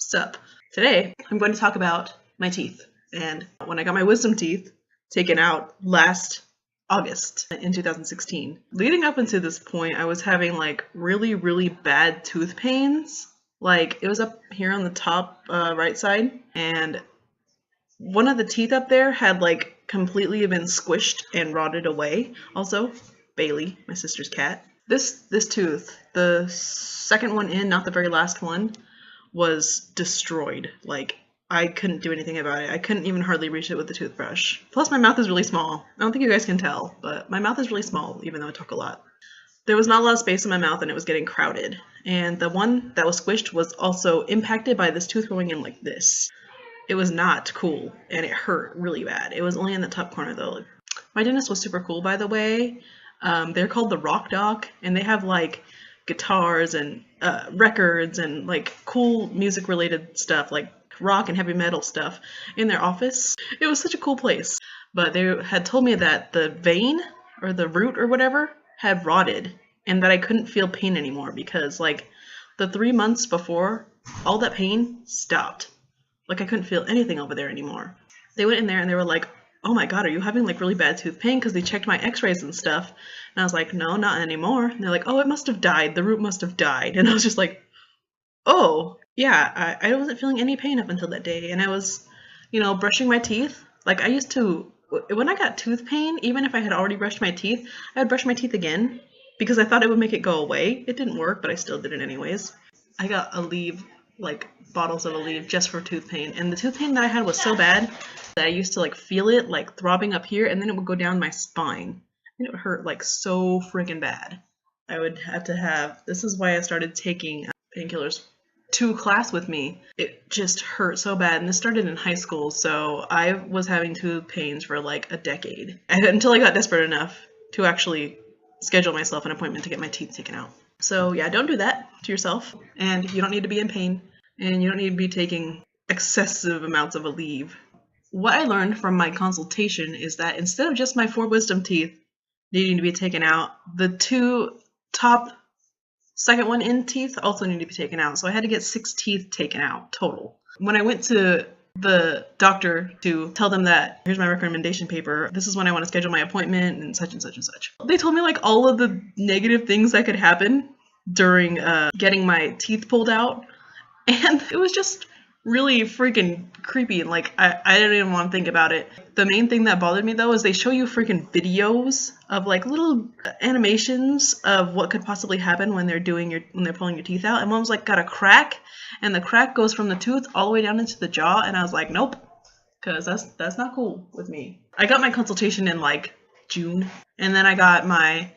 Sup. Today, I'm going to talk about my teeth. And when I got my wisdom teeth taken out last August in 2016. Leading up until this point, I was having like really, really bad tooth pains. Like it was up here on the top right side, and one of the teeth up there had like completely been squished and rotted away. Also, Bailey, my sister's cat. This tooth, the second one in, not the very last one, was destroyed. Like, I couldn't do anything about it. I couldn't even hardly reach it with the toothbrush. Plus, my mouth is really small. I don't think you guys can tell, but my mouth is really small, even though I talk a lot. There was not a lot of space in my mouth, and it was getting crowded. And the one that was squished was also impacted by this tooth going in like this. It was not cool, and it hurt really bad. It was only in the top corner, though. My dentist was super cool, by the way. They're called the Rock Doc, and they have, like, guitars and records and like cool music related stuff like rock and heavy metal stuff in their office. It was such a cool place. But they had told me that the vein or the root or whatever had rotted and that I couldn't feel pain anymore because like the 3 months before, all that pain stopped. Like I couldn't feel anything over there anymore. They went in there and they were like, oh my god, are you having like really bad tooth pain? Because they checked my x-rays and stuff. And I was like, no, not anymore. And they're like, oh, it must have died. The root must have died. And I was just like, oh, yeah, I wasn't feeling any pain up until that day. And I was, brushing my teeth. Like I used to, when I got tooth pain, even if I had already brushed my teeth, I would brush my teeth again because I thought it would make it go away. It didn't work, but I still did it anyways. I got Aleve, like bottles of Aleve just for tooth pain. And the tooth pain that I had was so bad that I used to like feel it like throbbing up here and then it would go down my spine. And it would hurt like so freaking bad. I would have to have, this is why I started taking painkillers to class with me. It just hurt so bad. And this started in high school. So I was having tooth pains for like a decade until I got desperate enough to actually schedule myself an appointment to get my teeth taken out. So yeah, don't do that to yourself. And you don't need to be in pain. And you don't need to be taking excessive amounts of Aleve. What I learned from my consultation is that instead of just my 4 wisdom teeth needing to be taken out, the 2 top second one in teeth also need to be taken out. So I had to get 6 teeth taken out total. When I went to the doctor to tell them that here's my recommendation paper, this is when I want to schedule my appointment and such and such and such. They told me like all of the negative things that could happen during getting my teeth pulled out. And it was just really freaking creepy, and like I didn't even want to think about it. The main thing that bothered me though is they show you freaking videos of like little animations of what could possibly happen when they're pulling your teeth out, and one was like got a crack, and the crack goes from the tooth all the way down into the jaw, and I was like, nope, because that's not cool with me. I got my consultation in like June, and then I got my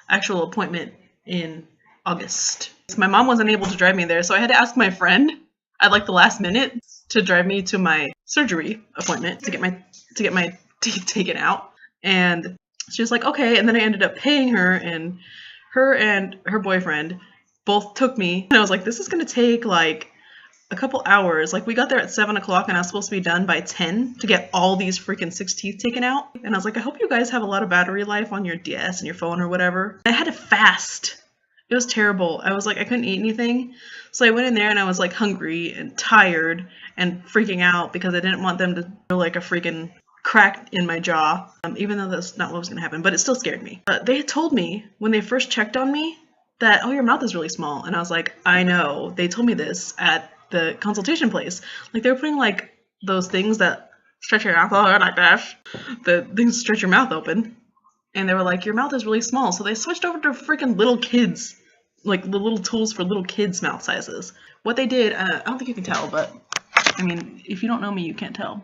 actual appointment in August. My mom wasn't able to drive me there, so I had to ask my friend at like the last minute to drive me to my surgery appointment to get my teeth taken out. And she was like, okay. And then I ended up paying her, and her boyfriend both took me. And I was like, this is going to take like a couple hours. Like we got there at 7 o'clock and I was supposed to be done by 10 to get all these freaking 6 teeth taken out. And I was like, I hope you guys have a lot of battery life on your DS and your phone or whatever. I had to fast. It was terrible. I was like, I couldn't eat anything. So I went in there and I was like hungry and tired and freaking out because I didn't want them to feel like a freaking crack in my jaw, even though that's not what was going to happen, but it still scared me. They told me when they first checked on me that, oh, your mouth is really small. And I was like, I know. They told me this at the consultation place. Like they were putting like those things that stretch your mouth open like that. The things that stretch your mouth open. And they were like, your mouth is really small. So they switched over to freaking little kids, like the little tools for little kids' mouth sizes. What they did, I don't think you can tell, but I mean, if you don't know me, you can't tell.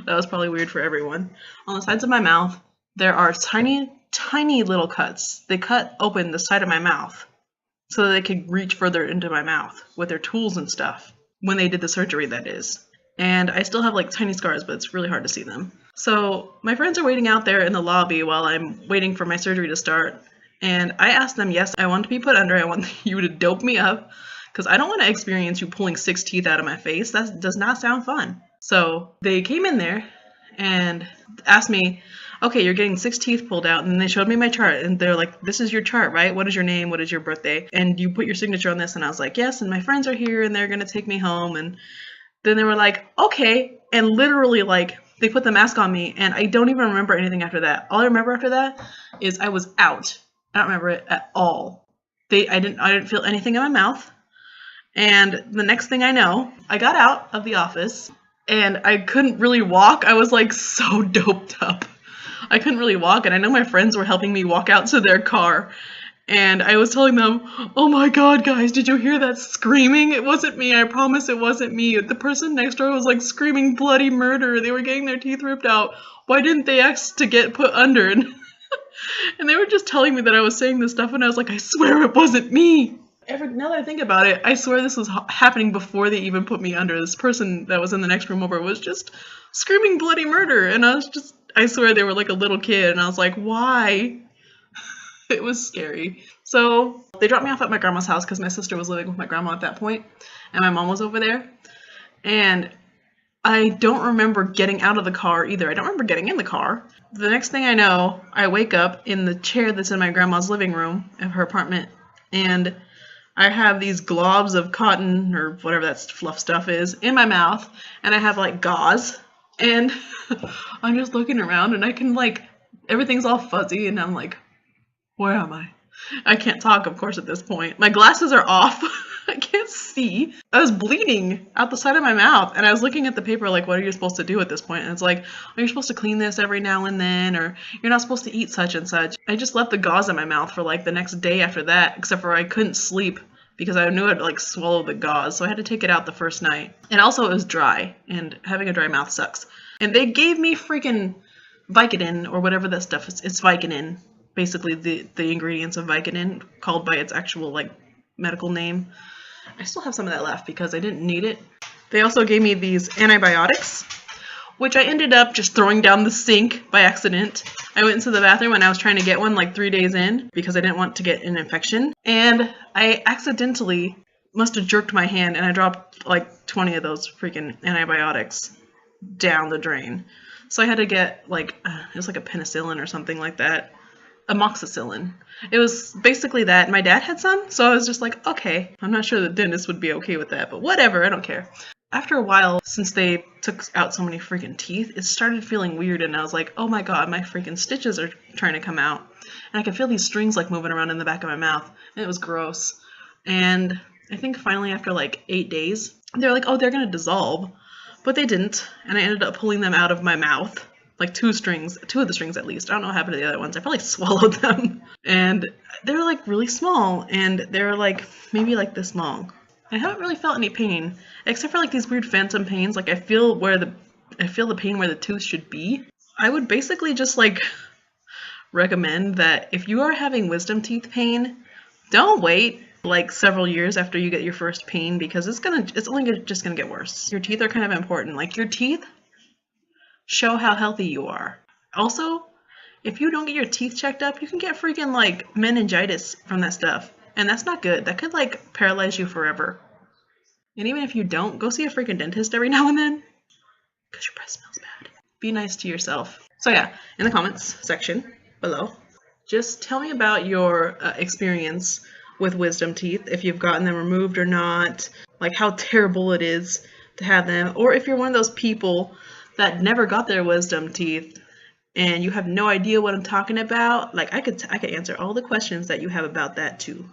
That was probably weird for everyone. On the sides of my mouth, there are tiny, tiny little cuts. They cut open the side of my mouth so that they could reach further into my mouth with their tools and stuff. When they did the surgery, that is. And I still have like tiny scars, but it's really hard to see them. So my friends are waiting out there in the lobby while I'm waiting for my surgery to start. And I asked them, yes, I want to be put under. I want you to dope me up because I don't want to experience you pulling 6 teeth out of my face. That does not sound fun. So they came in there and asked me, okay, you're getting 6 teeth pulled out. And then they showed me my chart, and they're like, this is your chart, right? What is your name? What is your birthday? And you put your signature on this. And I was like, yes, and my friends are here, and they're going to take me home. And then they were like, okay. And literally, like, they put the mask on me, and I don't even remember anything after that. All I remember after that is I was out. I don't remember it at all. I didn't feel anything in my mouth. And the next thing I know, I got out of the office, and I couldn't really walk. I was like so doped up. I couldn't really walk, and I know my friends were helping me walk out to their car. And I was telling them, oh my God, guys, did you hear that screaming? It wasn't me. I promise it wasn't me. The person next door was like screaming bloody murder. They were getting their teeth ripped out. Why didn't they ask to get put under? And they were just telling me that I was saying this stuff, and I was like, I swear it wasn't me. Now that I think about it, I swear this was happening before they even put me under. This person that was in the next room over was just screaming bloody murder. And I swear they were like a little kid. And I was like, why? It was scary. So they dropped me off at my grandma's house because my sister was living with my grandma at that point, and my mom was over there. And I don't remember getting out of the car either. I don't remember getting in the car. The next thing I know, I wake up in the chair that's in my grandma's living room of her apartment, and I have these globs of cotton or whatever that fluff stuff is in my mouth, and I have like gauze, and I'm just looking around, and I can like, everything's all fuzzy, and I'm like, where am I? I can't talk, of course, at this point. My glasses are off. I can't see. I was bleeding out the side of my mouth, and I was looking at the paper like, what are you supposed to do at this point? And it's like, are you supposed to clean this every now and then, or you're not supposed to eat such and such. I just left the gauze in my mouth for like the next day after that, except for I couldn't sleep because I knew I'd like swallow the gauze, so I had to take it out the first night. And also it was dry, and having a dry mouth sucks. And they gave me freaking Vicodin, or whatever that stuff is. It's Vicodin. Basically the ingredients of Vicodin, called by its actual like medical name. I still have some of that left because I didn't need it. They also gave me these antibiotics, which I ended up just throwing down the sink by accident. I went into the bathroom and I was trying to get one like 3 days in because I didn't want to get an infection. And I accidentally must have jerked my hand, and I dropped like 20 of those freaking antibiotics down the drain. So I had to get like, it was like a penicillin or something like that. Amoxicillin. It was basically that. My dad had some, so I was just like, okay. I'm not sure the dentist would be okay with that, but whatever, I don't care. After a while, since they took out so many freaking teeth, it started feeling weird, and I was like, oh my God, my freaking stitches are trying to come out. And I could feel these strings like moving around in the back of my mouth, and it was gross. And I think finally after like 8 days, they're like, oh, they're gonna dissolve. But they didn't, and I ended up pulling them out of my mouth. Like 2 of the strings at least. I don't know what happened to the other ones. I probably swallowed them. And they're like really small, and they're like maybe like this long. I haven't really felt any pain, except for like these weird phantom pains. Like I feel the pain where the tooth should be. I would basically just like recommend that if you are having wisdom teeth pain, don't wait like several years after you get your first pain, because it's only just gonna get worse. Your teeth are kind of important. Like your teeth show how healthy you are. Also, if you don't get your teeth checked up, you can get freaking like meningitis from that stuff. And that's not good. That could like paralyze you forever. And even if you don't, go see a freaking dentist every now and then, because your breath smells bad. Be nice to yourself. So yeah, in the comments section below, just tell me about your experience with wisdom teeth, if you've gotten them removed or not, like how terrible it is to have them, or if you're one of those people that never got their wisdom teeth and you have no idea what I'm talking about. Like I could answer all the questions that you have about that too.